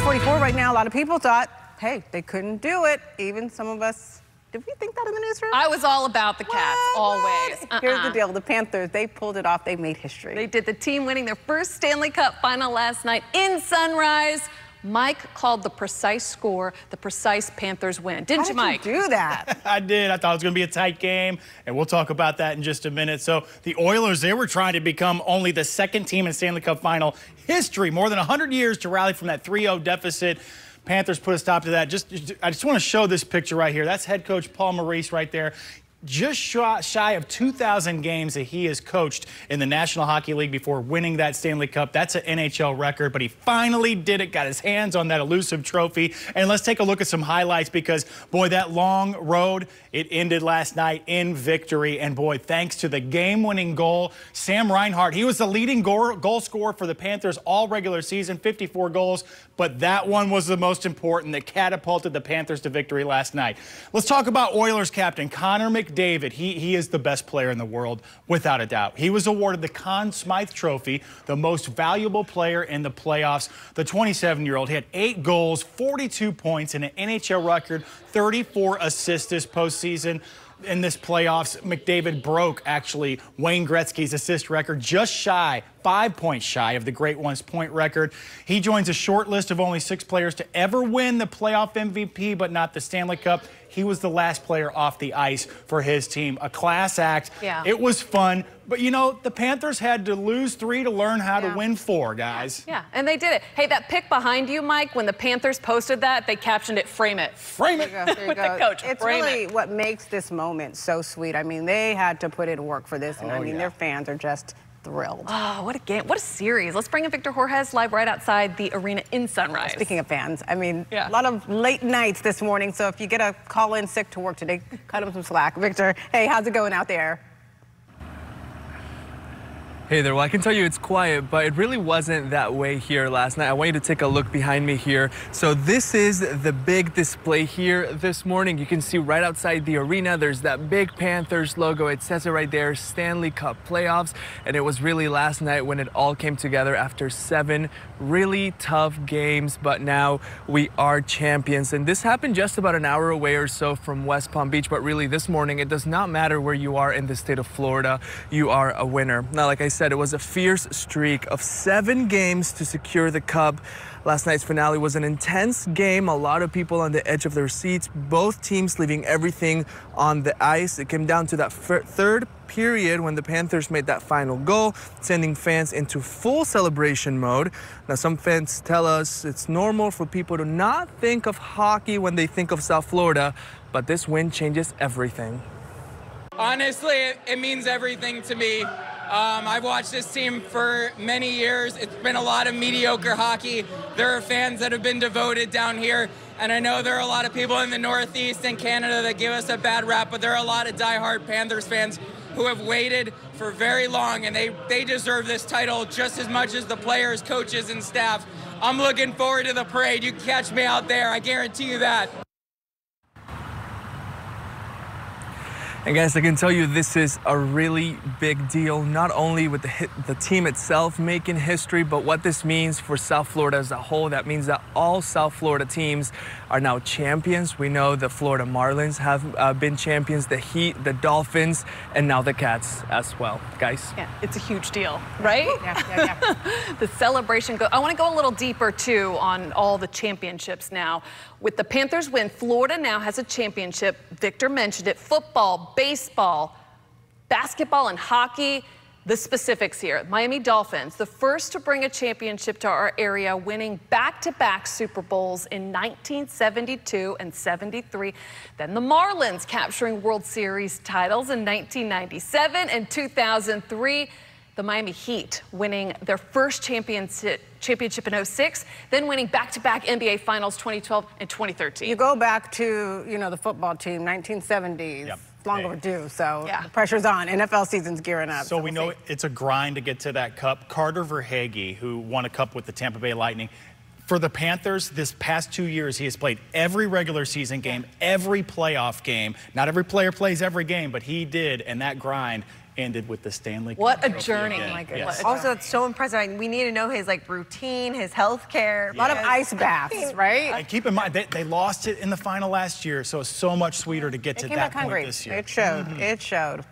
6:44 right now. A lot of people thought, hey, they couldn't do it. Even some of us. Did we think that in the newsroom? I was all about the Cats, always. Here's the deal. The Panthers, they pulled it off. They made history. They did. The team winning their first Stanley Cup final last night in Sunrise. Mike called the precise score, the precise Panthers win. Didn't you, Mike? How did you do that? I did. I thought it was going to be a tight game, and we'll talk about that in just a minute. So the Oilers, they were trying to become only the second team in Stanley Cup final history, more than 100 years to rally from that 3-0 deficit. Panthers put a stop to that. I just want to show this picture right here. That's head coach Paul Maurice right there. Just shy of 2,000 games that he has coached in the National Hockey League before winning that Stanley Cup. That's an NHL record, but he finally did it, got his hands on that elusive trophy. And let's take a look at some highlights because, boy, that long road, it ended last night in victory. And, boy, thanks to the game-winning goal, Sam Reinhart, he was the leading goal scorer for the Panthers all regular season, 54 goals. But that one was the most important that catapulted the Panthers to victory last night. Let's talk about Oilers captain Connor McDavid. He is the best player in the world, without a doubt. He was awarded the Conn Smythe Trophy, the most valuable player in the playoffs. The 27-year-old had 8 goals, 42 points, and an NHL record 34 assists this postseason. In this playoffs, McDavid broke, actually, Wayne Gretzky's assist record, just shy, 5 points shy of the Great One's point record. He joins a short list of only 6 players to ever win the playoff MVP, but not the Stanley Cup. He was the last player off the ice for his team. A class act. Yeah. It was fun. But, you know, the Panthers had to lose 3 to learn how to win 4, guys. Yeah, and they did it. Hey, that pic behind you, Mike, when the Panthers posted that, they captioned it, "Frame it." Frame it. There you With go. the coach, It's frame really it. what makes this moment so sweet. I mean, they had to put in work for this, and I mean, their fans are just thrilled. Oh, what a game. What a series. Let's bring in Victor Jorges live right outside the arena in Sunrise. Speaking of fans, I mean, Yeah. a lot of late nights this morning, so if you get a call in sick to work today, cut them some slack. Victor, hey, how's it going out there? Hey there, well, I can tell you it's quiet, but it really wasn't that way here last night. I want you to take a look behind me here. So this is the big display here this morning. You can see right outside the arena, there's that big Panthers logo. It says it right there, Stanley Cup playoffs. And it was really last night when it all came together after 7 really tough games, but now we are champions. And this happened just about an hour away or so from West Palm Beach, but really this morning, it does not matter where you are in the state of Florida, you are a winner. Now, like I said, it was a fierce streak of 7 games to secure the cup. Last night's finale was an intense game. A lot of people on the edge of their seats, both teams leaving everything on the ice. It came down to that third period when the Panthers made that final goal, sending fans into full celebration mode. Now, some fans tell us it's normal for people to not think of hockey when they think of South Florida, but this win changes everything. Honestly, it means everything to me. I've watched this team for many years. It's been a lot of mediocre hockey. There are fans that have been devoted down here, and I know there are a lot of people in the Northeast and Canada that give us a bad rap, but there are a lot of diehard Panthers fans who have waited for very long, and they deserve this title just as much as the players, coaches, and staff. I'm looking forward to the parade. You can catch me out there. I guarantee you that. And guys, I can tell you this is a really big deal, not only with the team itself making history, but what this means for South Florida as a whole. That means that all South Florida teams are now champions. We know the Florida Marlins have been champions, the Heat, the Dolphins, and now the Cats as well, guys. Yeah, it's a huge deal, right? Yeah. The celebration. I want to go a little deeper, too, on all the championships now. With the Panthers win, Florida now has a championship. Victor mentioned it. Football, baseball, basketball, and hockey. The specifics here. Miami Dolphins, the first to bring a championship to our area, winning back-to-back Super Bowls in 1972 and 73. Then the Marlins capturing World Series titles in 1997 and 2003. The Miami Heat winning their first championship in 06, then winning back-to-back NBA Finals 2012 and 2013. You go back to, you know, the football team, 1970s. Yep. Long overdue, so Yeah. the pressure's on. NFL season's gearing up. So we we'll know see. it's a grind to get to that cup. Carter Verhaeghe, who won a cup with the Tampa Bay Lightning. For the Panthers, this past 2 years, he has played every regular season game, every playoff game. Not every player plays every game, but he did, and that grind ended with the Stanley Cup. What a trophy journey. again. Oh my goodness. Yes. Also, that's so impressive. I mean, we need to know his routine, his health care. A lot of ice baths, right? And keep in mind, they lost it in the final last year, so it's so much sweeter to get to They came that back point hungry. this year. It showed. It showed.